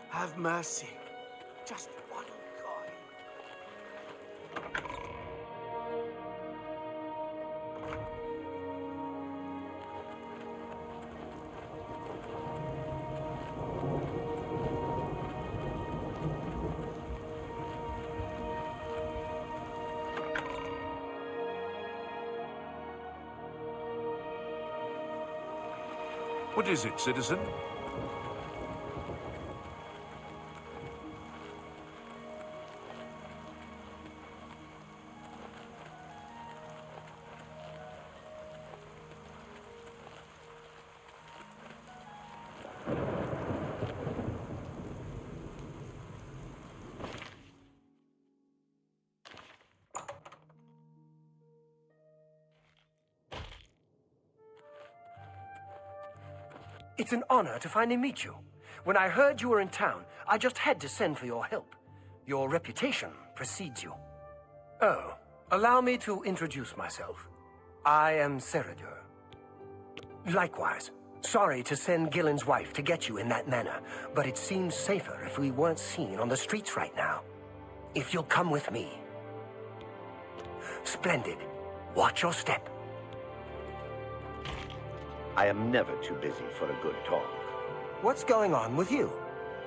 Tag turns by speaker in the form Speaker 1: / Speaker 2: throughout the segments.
Speaker 1: Have mercy. Just one coin.
Speaker 2: What is it, citizen?
Speaker 3: It's an honor to finally meet you. When I heard you were in town, I just had to send for your help. Your reputation precedes you. Oh, allow me to introduce myself. I am Seridur. Likewise, sorry to send Gillen's wife to get you in that manner, but it seems safer if we weren't seen on the streets right now. If you'll come with me. Splendid. Watch your step.
Speaker 4: I am never too busy for a good talk.
Speaker 3: What's going on with you?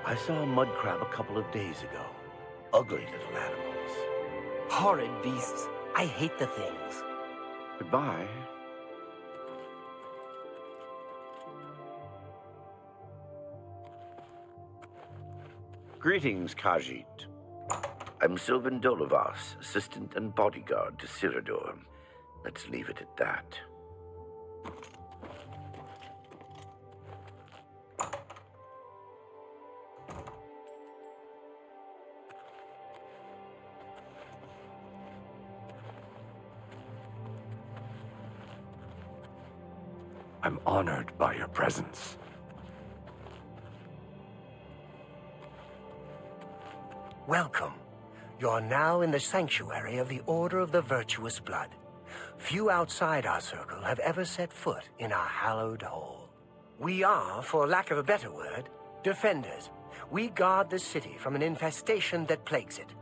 Speaker 4: I saw a mud crab a couple of days ago. Ugly little animals.
Speaker 3: Horrid beasts. I hate the things.
Speaker 4: Goodbye. Greetings, Khajiit. I'm Sylvan Dolovas, assistant and bodyguard to Cyrodiil. Let's leave it at that.
Speaker 5: I'm honored by your presence.
Speaker 3: Welcome. You're now in the sanctuary of the Order of the Virtuous Blood. Few outside our circle have ever set foot in our hallowed hall. We are, for lack of a better word, defenders. We guard the city from an infestation that plagues it.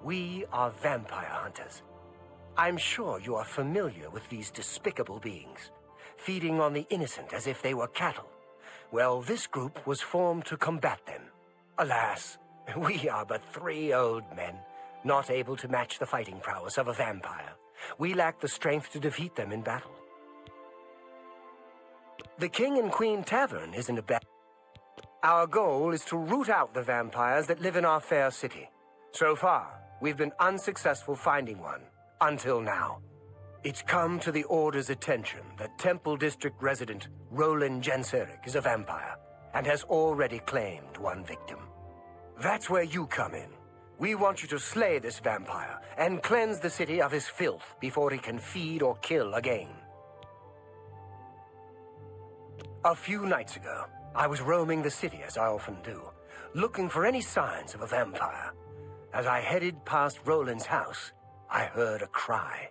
Speaker 3: We are vampire hunters. I'm sure you are familiar with these despicable beings, feeding on the innocent as if they were cattle. Well, this group was formed to combat them. Alas, we are but 3 old men, not able to match the fighting prowess of a vampire. We lack the strength to defeat them in battle. The King and Queen Tavern isn't a bad... Our goal is to root out the vampires that live in our fair city. So far, we've been unsuccessful finding one, until now. It's come to the Order's attention that Temple District resident Roland Genseric is a vampire, and has already claimed one victim. That's where you come in. We want you to slay this vampire and cleanse the city of his filth before he can feed or kill again. A few nights ago, I was roaming the city as I often do, looking for any signs of a vampire. As I headed past Roland's house, I heard a cry.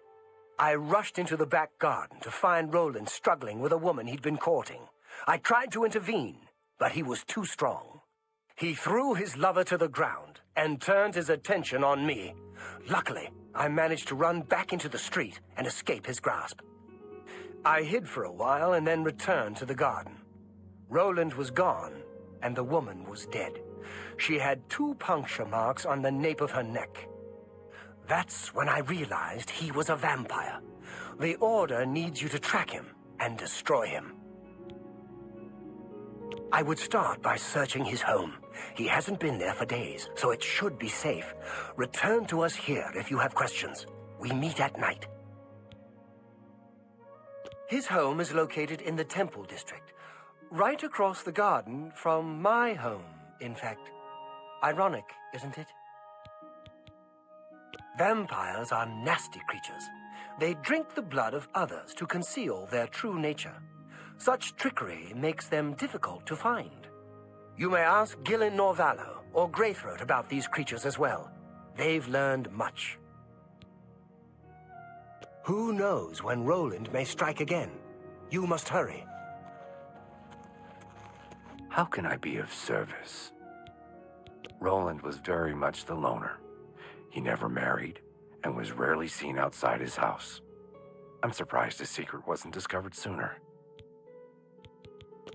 Speaker 3: I rushed into the back garden to find Roland struggling with a woman he'd been courting. I tried to intervene, but he was too strong. He threw his lover to the ground and turned his attention on me. Luckily, I managed to run back into the street and escape his grasp. I hid for a while and then returned to the garden. Roland was gone, and the woman was dead. She had 2 puncture marks on the nape of her neck. That's when I realized he was a vampire. The Order needs you to track him and destroy him. I would start by searching his home. He hasn't been there for days, so it should be safe. Return to us here if you have questions. We meet at night. His home is located in the Temple District, right across the garden from my home, in fact. Ironic, isn't it? Vampires are nasty creatures. They drink the blood of others to conceal their true nature. Such trickery makes them difficult to find. You may ask Gillen Norvallo or Greythroat about these creatures as well. They've learned much. Who knows when Roland may strike again? You must hurry.
Speaker 5: How can I be of service? Roland was very much the loner. He never married and was rarely seen outside his house. I'm surprised his secret wasn't discovered sooner.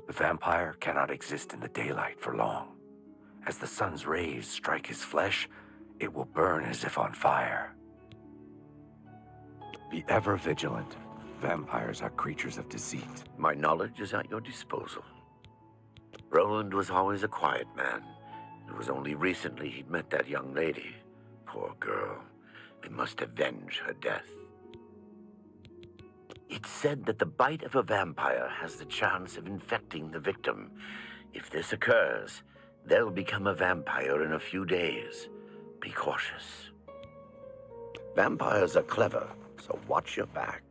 Speaker 5: The vampire cannot exist in the daylight for long. As the sun's rays strike his flesh, it will burn as if on fire. Be ever vigilant. Vampires are creatures of deceit.
Speaker 4: My knowledge is at your disposal. Roland was always a quiet man. It was only recently he'd met that young lady. Poor girl. I must avenge her death. It's said that the bite of a vampire has the chance of infecting the victim. If this occurs, they'll become a vampire in a few days. Be cautious. Vampires are clever, so watch your back.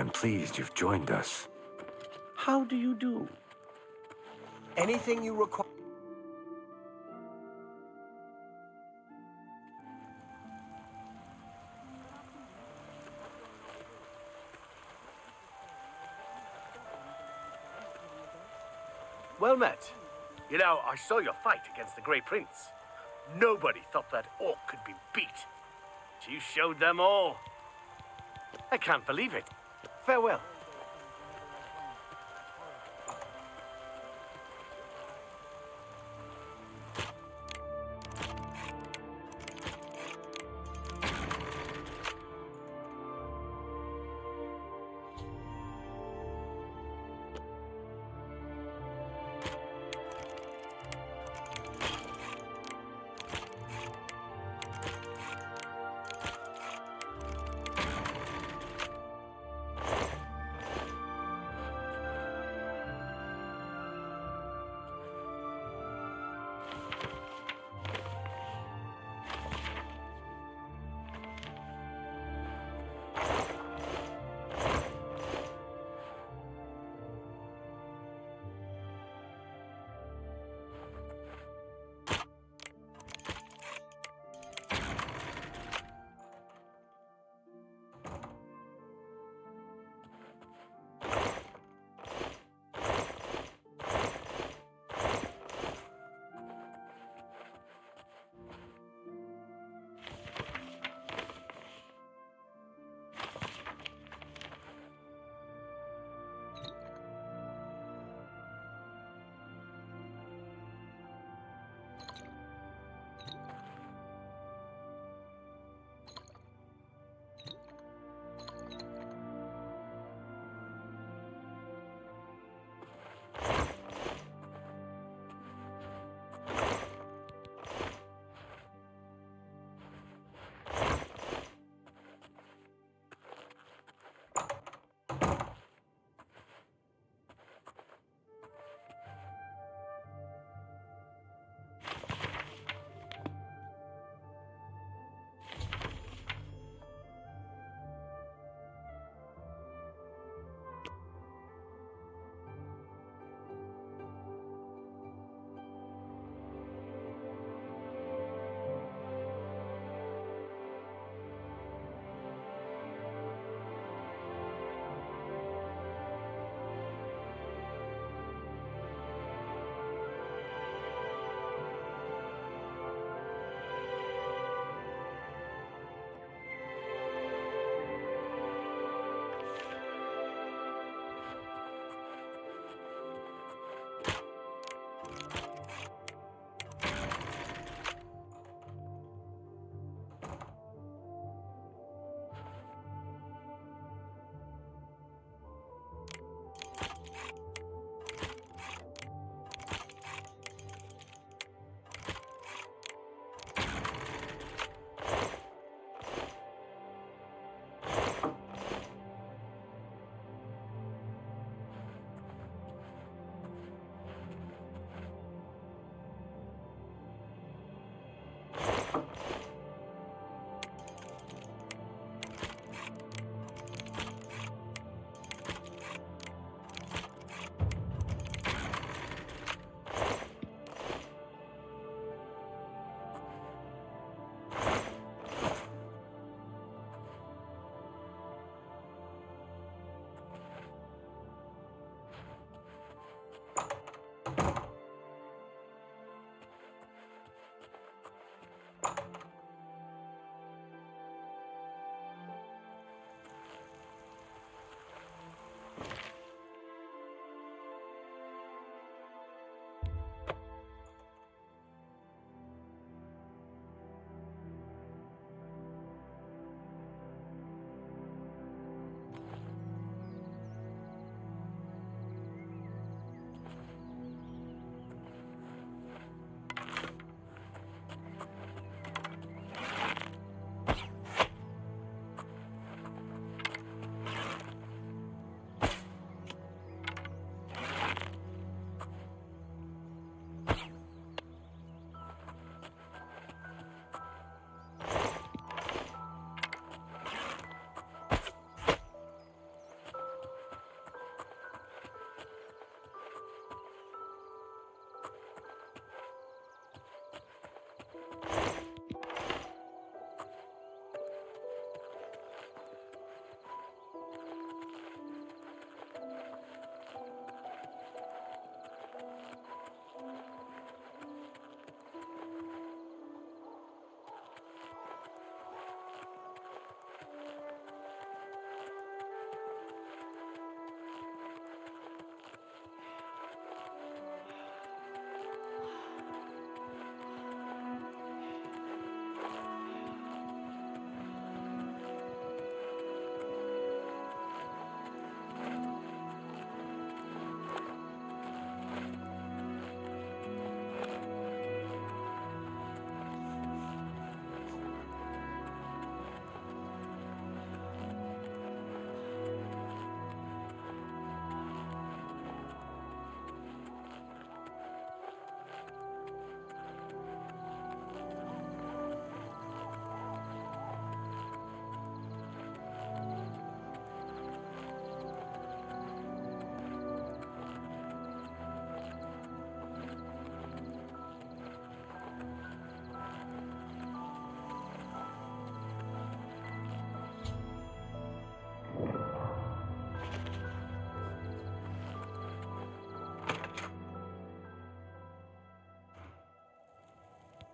Speaker 5: I'm pleased you've joined us.
Speaker 4: How do you do?
Speaker 3: Anything you require.
Speaker 1: Well met. You know, I saw your fight against the Grey Prince. Nobody thought that orc could be beat. You showed them all. I can't believe it. Farewell.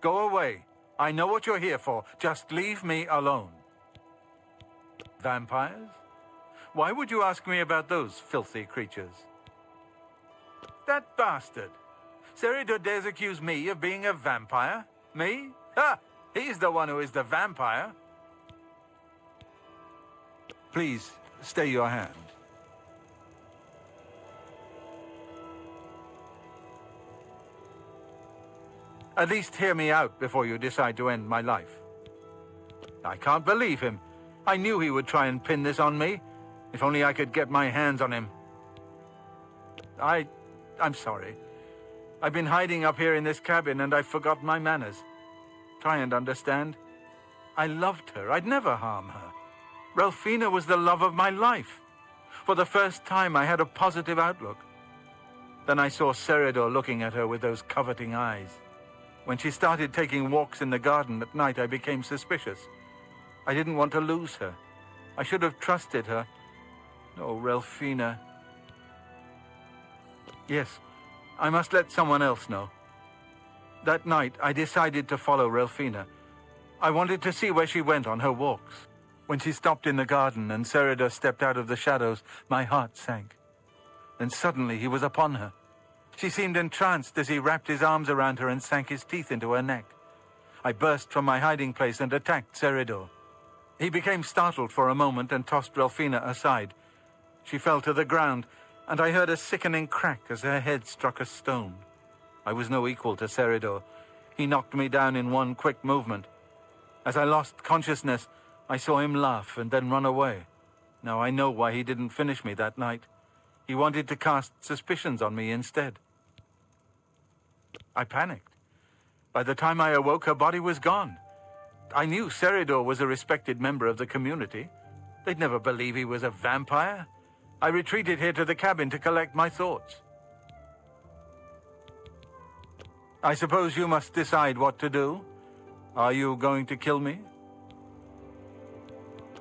Speaker 6: Go away. I know what you're here for. Just leave me alone. Vampires? Why would you ask me about those filthy creatures? That bastard! Seridor dares accuse me of being a vampire? Me? Ha! He's the one who is the vampire. Please, stay your hand. At least hear me out before you decide to end my life. I can't believe him. I knew he would try and pin this on me. If only I could get my hands on him. I'm sorry. I've been hiding up here in this cabin and I forgot my manners. Try and understand. I loved her. I'd never harm her. Ralphina was the love of my life. For the first time, I had a positive outlook. Then I saw Seridor looking at her with those coveting eyes. When she started taking walks in the garden at night, I became suspicious. I didn't want to lose her. I should have trusted her. Oh, Ralphina. Yes, I must let someone else know. That night, I decided to follow Ralphina. I wanted to see where she went on her walks. When she stopped in the garden and Seridor stepped out of the shadows, my heart sank. Then suddenly he was upon her. She seemed entranced as he wrapped his arms around her and sank his teeth into her neck. I burst from my hiding place and attacked Seridor. He became startled for a moment and tossed Ralphina aside. She fell to the ground, and I heard a sickening crack as her head struck a stone. I was no equal to Seridor. He knocked me down in one quick movement. As I lost consciousness, I saw him laugh and then run away. Now I know why he didn't finish me that night. He wanted to cast suspicions on me instead. I panicked. By the time I awoke, her body was gone. I knew Seridor was a respected member of the community. They'd never believe he was a vampire. I retreated here to the cabin to collect my thoughts. I suppose you must decide what to do. Are you going to kill me?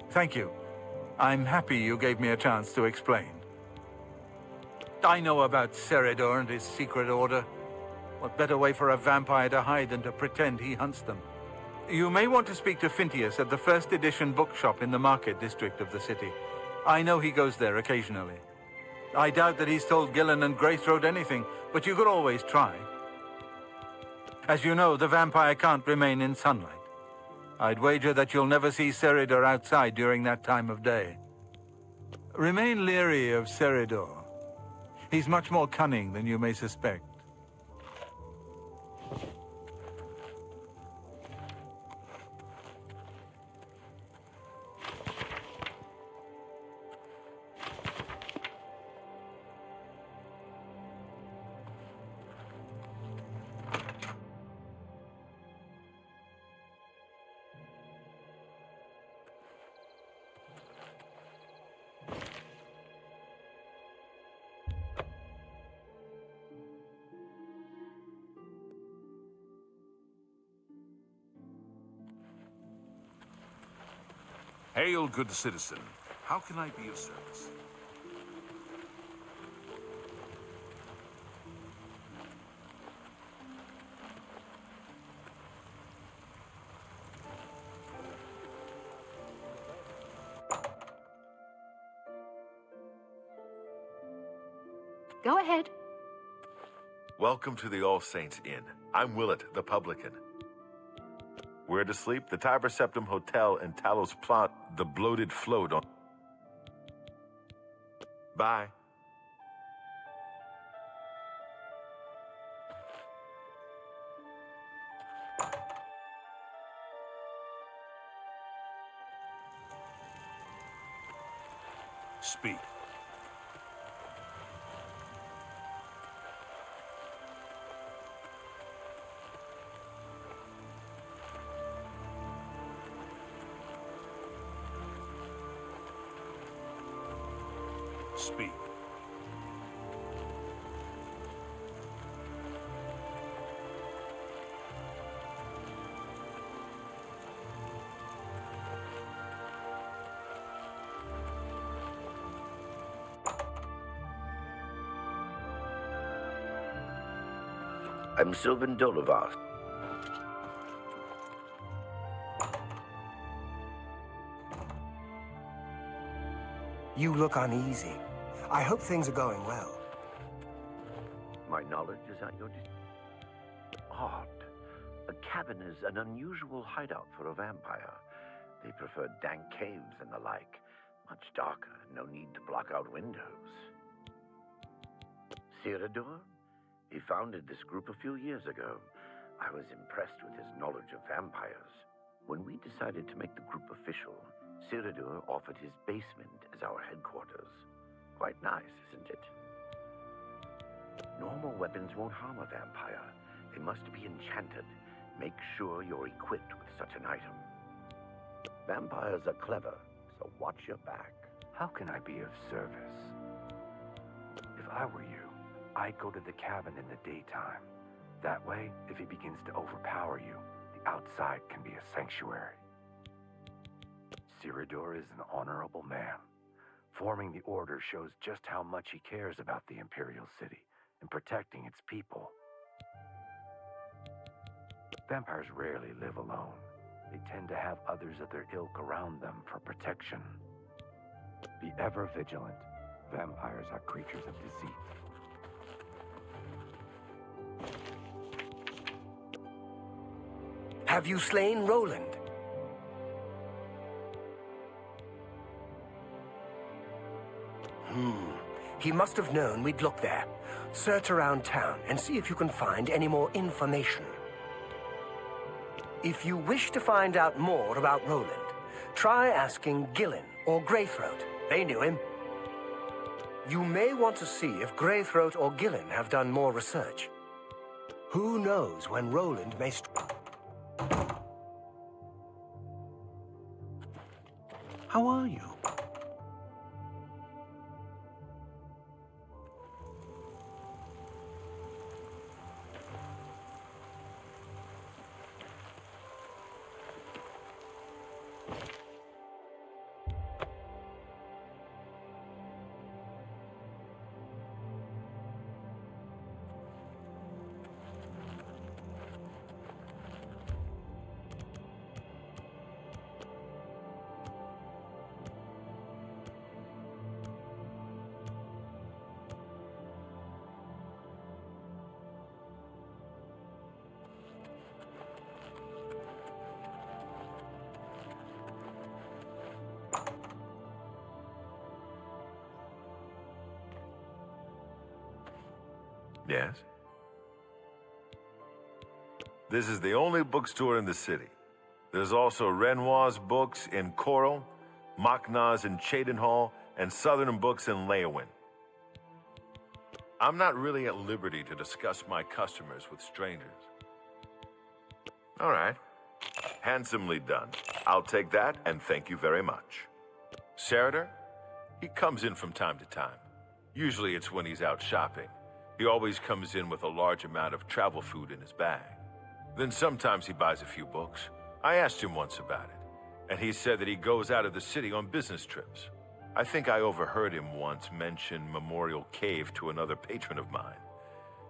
Speaker 6: Thank you. I'm happy you gave me a chance to explain. I know about Seridor and his secret order. What better way for a vampire to hide than to pretend he hunts them? You may want to speak to Phintius at the first edition bookshop in the market district of the city. I know he goes there occasionally. I doubt that he's told Gillen and Greythroat anything, but you could always try. As you know, the vampire can't remain in sunlight. I'd wager that you'll never see Seridor outside during that time of day. Remain leery of Seridor. He's much more cunning than you may suspect.
Speaker 2: Hail, good citizen. How can I be of service?
Speaker 7: Go ahead.
Speaker 8: Welcome to the All Saints Inn. I'm Willett, the publican. Where to sleep? The Tiber Septim Hotel in Talos Plot, the bloated float on... Bye.
Speaker 2: Speak. Speak.
Speaker 4: I'm Sylvan Dolivos.
Speaker 3: You look uneasy. I hope things are going well.
Speaker 4: My knowledge is at your odd. A cabin is an unusual hideout for a vampire. They prefer dank caves and the like. Much darker, no need to block out windows. Cyrodiil? He founded this group a few years ago. I was impressed with his knowledge of vampires. When we decided to make the group official, Cyrodiil offered his basement as our headquarters. Quite nice, isn't it? Normal weapons won't harm a vampire. They must be enchanted. Make sure you're equipped with such an item. Vampires are clever, so watch your back.
Speaker 5: How can I be of service? If I were you, I'd go to the cabin in the daytime. That way, if he begins to overpower you, the outside can be a sanctuary. Cyrodiil is an honorable man. Forming the Order shows just how much he cares about the Imperial City and protecting its people. Vampires rarely live alone. They tend to have others of their ilk around them for protection. Be ever vigilant. Vampires are creatures of deceit.
Speaker 3: Have you slain Roland? He must have known we'd look there. Search around town and see if you can find any more information. If you wish to find out more about Roland, try asking Gillen or Greythroat. They knew him. You may want to see if Greythroat or Gillen have done more research. Who knows when Roland may...
Speaker 2: How are you?
Speaker 8: Yes? This is the only bookstore in the city. There's also Renoir's books in Coral, Machna's in Cheydinhall, and Southern Books in Leyawen. I'm not really at liberty to discuss my customers with strangers. All right. Handsomely done. I'll take that, and thank you very much. Cyrodiil? He comes in from time to time. Usually it's when he's out shopping. He always comes in with a large amount of travel food in his bag. Then sometimes he buys a few books. I asked him once about it, and he said that he goes out of the city on business trips. I think I overheard him once mention Memorial Cave to another patron of mine,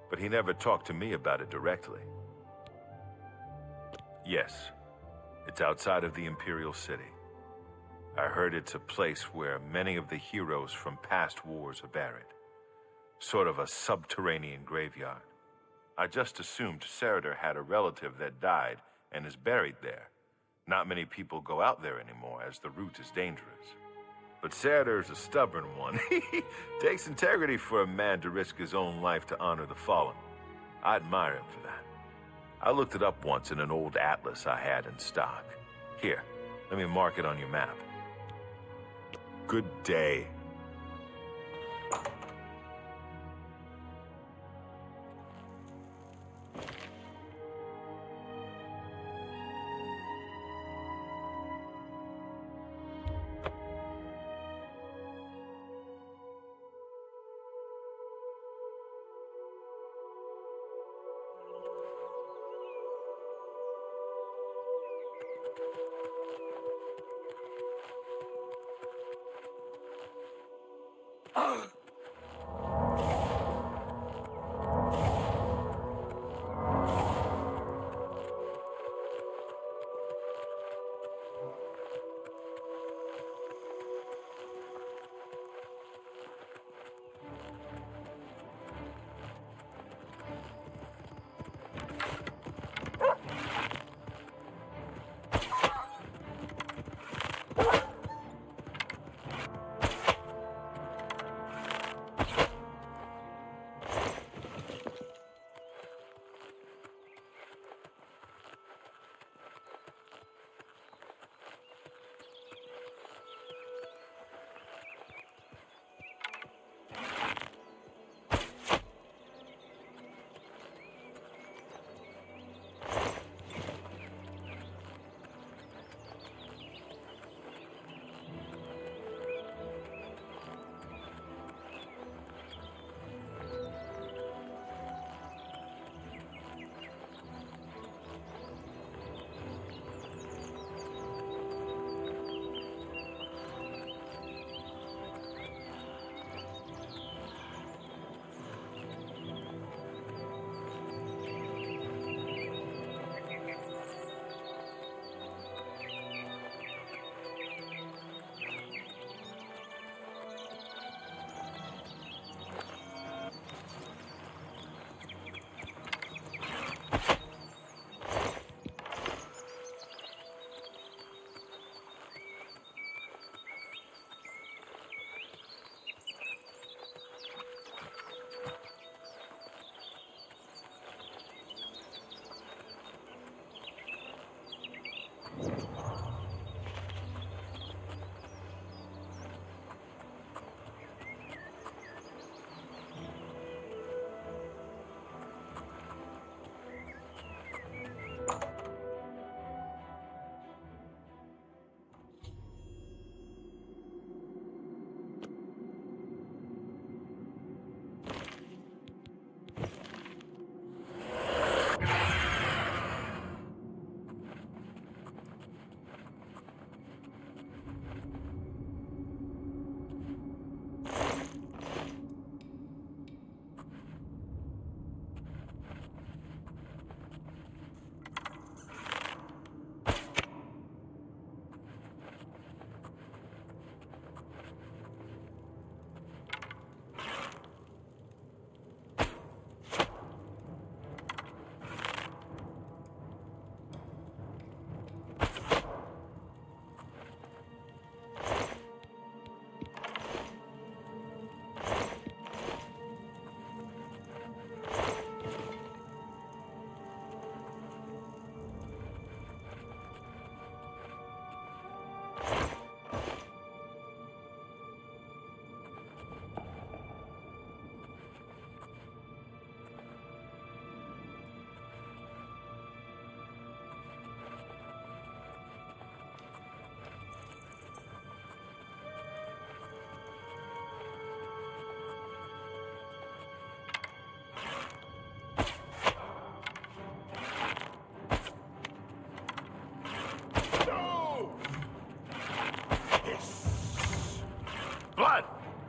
Speaker 8: but he never talked to me about it directly. Yes, it's outside of the Imperial City. I heard it's a place where many of the heroes from past wars are buried. Sort of a subterranean graveyard. I just assumed Cyrodiil had a relative that died and is buried there. Not many people go out there anymore, as the route is dangerous. But Cyrodiil's a stubborn one. Takes integrity for a man to risk his own life to honor the fallen. I admire him for that. I looked it up once in an old atlas I had in stock. Here, let me mark it on your map. Good day.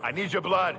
Speaker 8: I need your blood.